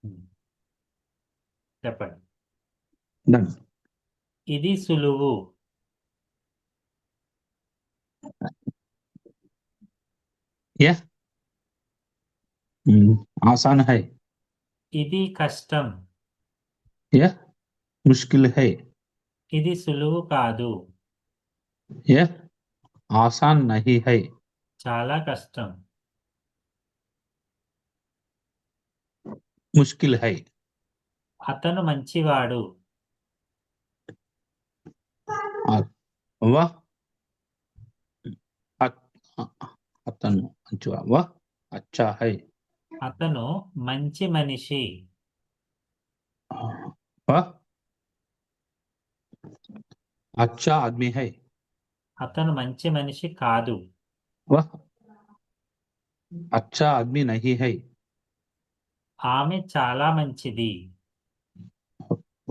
ఉమ్, చెప్పండి. డన్. ఇది సులువు. यह आसान है। ఇది కష్టం. यह मुश्किल है। ఇది సులువు కాదు. यह आसान नहीं है। చాలా కష్టం. मुश्किल है। అతను మంచివాడు. और वह अ- अतन अच्छा वह अच्छा है। అతను మంచి మనిషి. वह अच्छा आदमी है। అతను మంచి మనిషి కాదు. वह अच्छा आदमी नहीं है। ఆమె చాలా మంచిది.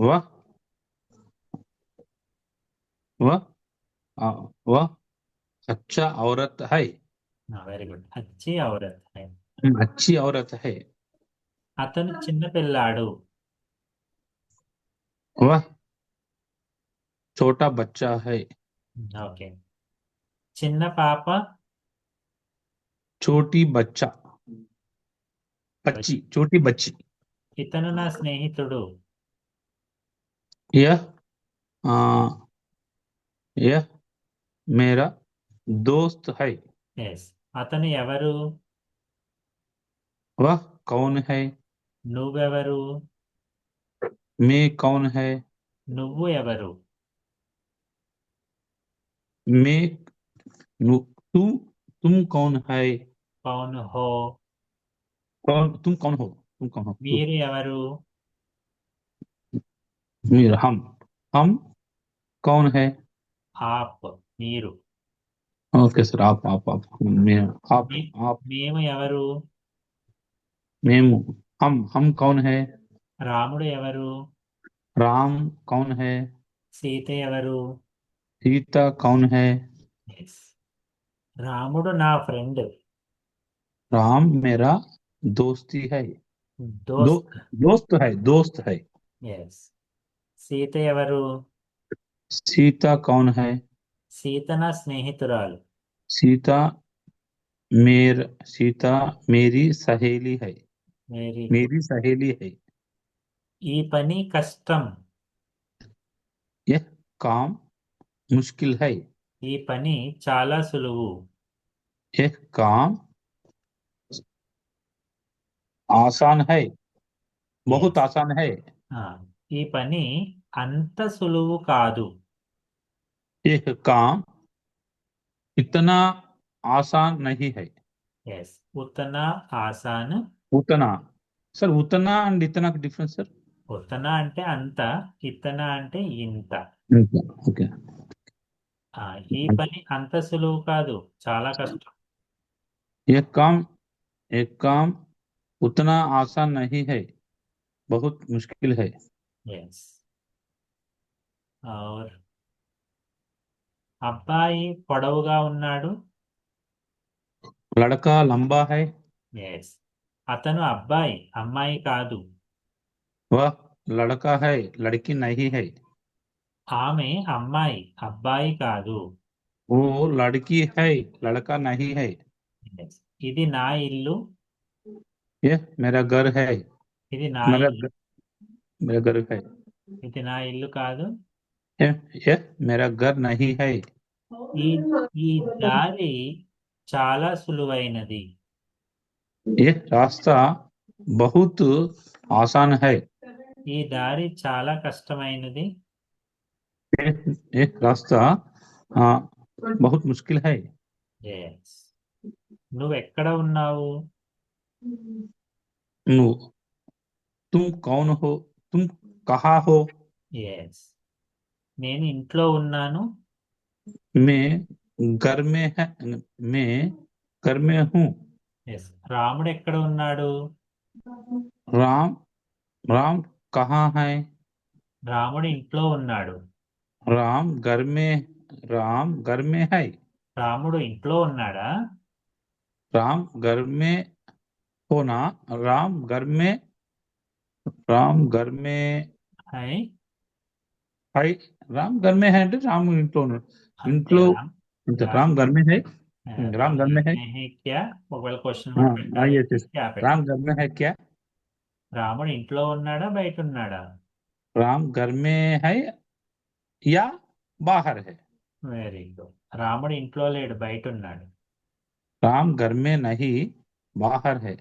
वह वह वह अच्छा औरत है। Very good. అచ్చి ఔరత్ హై. अच्छी औरत है। అతను చిన్న పిల్లాడు. वह छोटा बच्चा है। ఓకే. చిన్న పాప. छोटी बच्चा बच्ची छोटी बच्ची। ఇతను నా స్నేహితుడు. यह आ, यह मेरा दोस्त है। ఎస్. అతను ఎవరు? वह कौन है? నువ్వెవరు? मैं कौन है? నువ్వు ఎవరు? मैं तुम तुम कौन है? कौन हो? कौन तुम कौन हो? तुम कौन हो तुम? మీరు ఎవరు? मेरा हम कौन है? ఆప్. మీరు. ओके सर आप मैं आप మే- आप మేము ఎవరు? मैं हम कौन है? రాముడు ఎవరు? राम कौन है? సీత ఎవరు? सीता कौन है? ఎస్. రాముడు నా ఫ్రెండ్. राम मेरा दोस्ती है। दो దోస్త్. दोस्त है। ఎస్. సీత ఎవరు? सीता कौन है? సీత నా స్నేహితురాలు. सीता सीता मेरी सहेली है। Very good. मेरी सहेली है। ఈ పని కష్టం. यह काम मुश्किल है। ఈ పని చాలా సులువు. यह काम आसान है। बहुत ఎస్. आसान है। ఈ పని అంత సులువు కాదు. यह काम इतना आसान नहीं है। ఎస్. ఉత్తన ఆసాన్. उतना सर उतना एंड इतना का डिफरेंस सर। ఉత్తన అంటే అంత. ఇత్తన అంటే ఇంత. ओके। ఆ, ఈ పని అంత సులువు కాదు. చాలా కష్టం. यह काम एक काम उतना आसान नहीं है। बहुत मुश्किल है। ఎస్. అబ్బాయి పొడవుగా ఉన్నాడు. लड़का लंबा है। ఎస్. అతను అబ్బాయి, అమ్మాయి కాదు. वह लड़का है लड़की नहीं है। ఆమె అమ్మాయి, అబ్బాయి కాదు. वो लड़की है लड़का नहीं है। ఎస్. ఇది నా ఇల్లు. यह मेरा घर है। ఇది నా मेरा ఇల్లు. मेरा घर है। ఇది నా ఇల్లు కాదు. यह मेरा घर नहीं है। ఈ ఈ దారి చాలా సులువైనది. यह रास्ता बहुत आसान है। ఈ దారి చాలా కష్టమైనది. यह रास्ता बहुत मुश्किल है। ఎస్. నువ్వు ఎక్కడ ఉన్నావు? नु- तुम कौन हो? तुम कहाँ हो? ఎస్. నేను ఇంట్లో ఉన్నాను. मैं घर में है। मैं घर में हूँ। ఎస్. రాముడు ఎక్కడ ఉన్నాడు? राम राम कहाँ है? రాముడు ఇంట్లో ఉన్నాడు. राम घर में राम घर में है। రాముడు ఇంట్లో ఉన్నాడా? राम घर में होना राम घर में రామ్ घर में है है రామ్ घर में है అంటే రామ్ ఇంట్లో ఉన్నాడు అంతే ఇంట్లో రామ్ అంతే రామ్ రామ్ घर में है राम రామ్ घर में है में है क्या ఒకవేళ క్వశ్చన్ మార్క్ పెట్టాలి yes అంటే yes क्या రామ్ పెట్టాలి घर में है क्या రాముడు ఇంట్లో ఉన్నాడా బయట ఉన్నాడా राम घर में है या बाहर है వెరీ గుడ్ రాముడు ఇంట్లో లేడు బయట ఉన్నాడు राम घर में नहीं बाहर है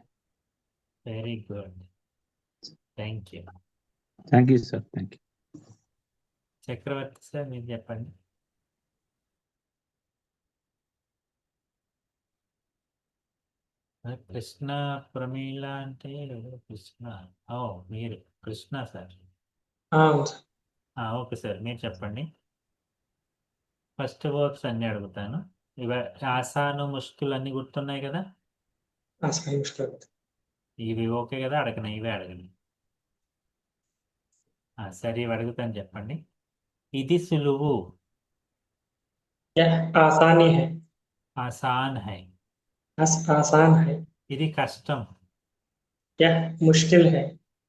very good thank you thank you sir thank you Chakravarthi sir మీరు చెప్పండి కృష్ణ ప్రమీల అంటే కృష్ణ ఓ మీరు కృష్ణ సార్ అవును సార్. ఓకే సార్ మీరు చెప్పండి ఫస్ట్ వర్క్స్ అన్ని అడుగుతాను ఇవ ఆసాను ముష్కిల్ అన్ని గుర్తున్నాయి కదా ఆసాన్ ముష్కిల్ ఇవి ఓకే కదా అడగను ఇవే అడగను సరే ఇవి అడుగుతాను చెప్పండి ఇది సులువు यह आसानी है ఆసాన్ హై आसान है ఇది కష్టం यह मुश्किल है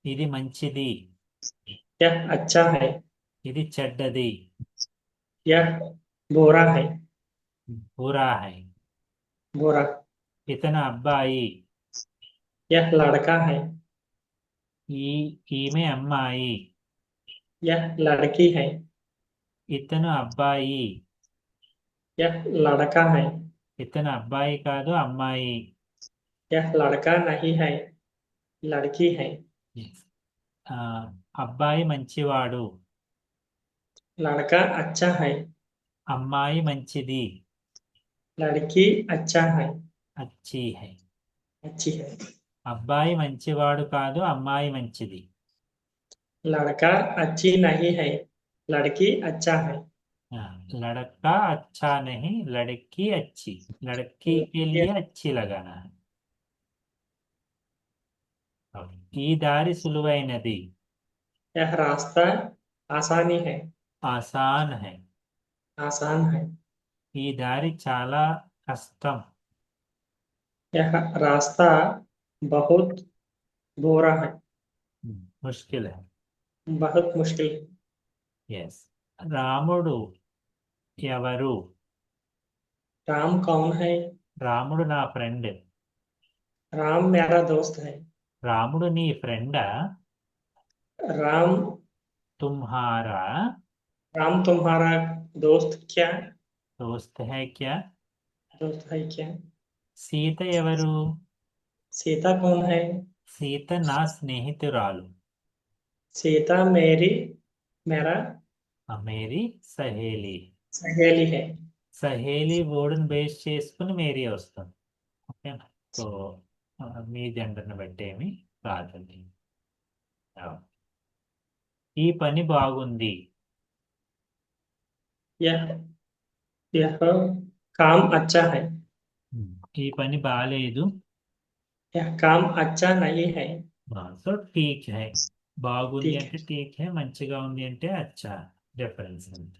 ఇది మంచిది यह अच्छा है ఇది చెడ్డది यह बुरा है బురా హై बुरा ఇతను అబ్బాయి यह लड़का है ఈ ఈమె అమ్మాయి यह लड़की है ఇతను అబ్బాయి यह लड़का है ఇతను అబ్బాయి కాదు అమ్మాయి यह लड़का नहीं है लड़की है ఆ, అబ్బాయి మంచివాడు लड़का अच्छा है అమ్మాయి మంచిది लड़की अच्छा है అచ్చి హై अच्छी है అబ్బాయి మంచివాడు కాదు అమ్మాయి మంచిది लड़का अच्छी नहीं है लड़की अच्छा है लड़का अच्छा नहीं लड़की अच्छी लड़की के लिए अच्छी लगाना है ఈ దారి సులువైనది यह रास्ता आसानी है ఆసాన్ హై आसान है ఈ దారి చాలా కష్టం यह रास्ता बहुत बुरा है ముష్కిల్ హై बहुत मुश्किल है ఎస్ రాముడు ఎవరు राम कौन है రాముడు నా ఫ్రెండ్ राम मेरा दोस्त है రాముడు నీ ఫ్రెండా राम తుమ్హారా राम तुम्हारा दोस्त क्या దోస్త్ హై క్యా दोस्त है क्या సీత ఎవరు सीता कौन है సీత నా స్నేహితురాలు सीता मेरा మేరీ సహేలి सहेली है సహేలి వర్డ్ని బేస్ చేసుకుని మేరీ వస్తుంది ఓకేనా సో మీ జెండర్ని బట్టి ఏమి కాదండి ఈ పని బాగుంది यह यह काम अच्छा है ఈ పని బాలేదు यह काम अच्छा नहीं है సో ఠీక్ హై బాగుంది ठीक అంటే ఠీక్ హై మంచిగా ఉంది అంటే అచ్చా డిఫరెన్స్ అంటే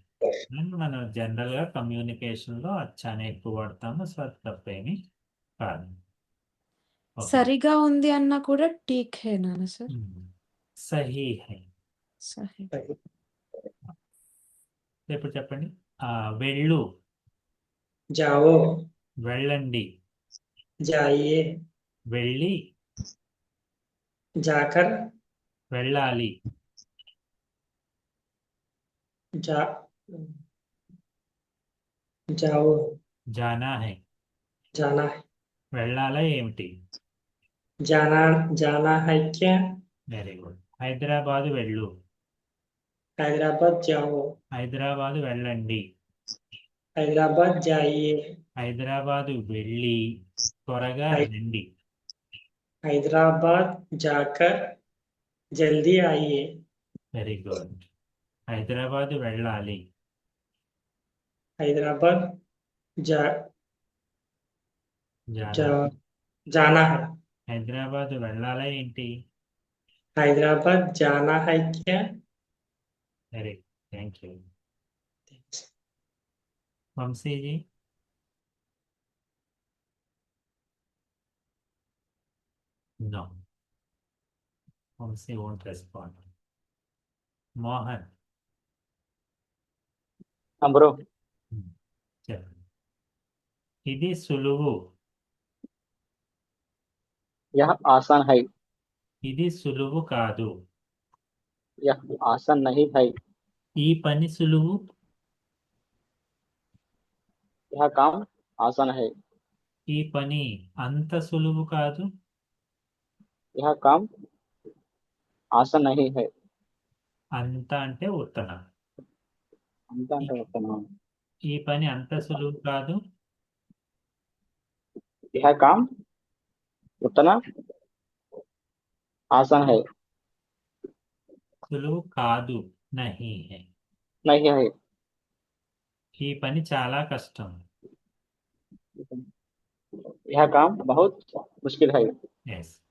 అండ్ మనం జనరల్ గా కమ్యూనికేషన్ లో అచ్చానే ఎక్కువ వాడతాము సో అది తప్పేమి కాదు ఓకే సరిగా ఉంది అన్నా కూడా ఠీక్ హే నాన్న సార్ సహీ హై సహీ है ఇప్పుడు చెప్పండి వెళ్ళు जाओ వెళ్ళండి जाइए వెళ్ళి जाकर వెళ్ళాలి जा जाओ జానా హై जाना है వెళ్ళాలా ఏమిటి जाना जाना है क्या వెరీ గుడ్ హైదరాబాద్ వెళ్ళు हैदराबाद जाओ హైదరాబాద్ వెళ్ళండి हैदराबाद जाइए హైదరాబాద్ వెళ్ళి త్వరగా హై- రండి हैदराबाद जाकर जल्दी आइए వెరీ గుడ్ హైదరాబాద్ వెళ్ళాలి हैदराबाद जा, జానా जा जाना है హైదరాబాద్ వెళ్ళాలా ఏంటి हैदराबाद जाना है क्या వెరీ థ్యాంక్ యూ వంశీజీ no Vamshi won't respond. Mohan bro చెప్పండి. ఇది సులువు. यह आसान है ఇది సులువు కాదు. यह आसान नहीं है ఈ పని సులువు. यह काम आसान है ఈ పని అంత సులువు కాదు. यह काम आसान नहीं है అంత అంటే ఉత్తన. అంతా అంటే చెప్తున్నాను. ఈ పని అంత సులువు కాదు. यह काम उतना आसान है సులువు కాదు. నహీ హై. नहीं है ఈ పని చాలా కష్టం. यह काम बहुत मुश्किल है ఎస్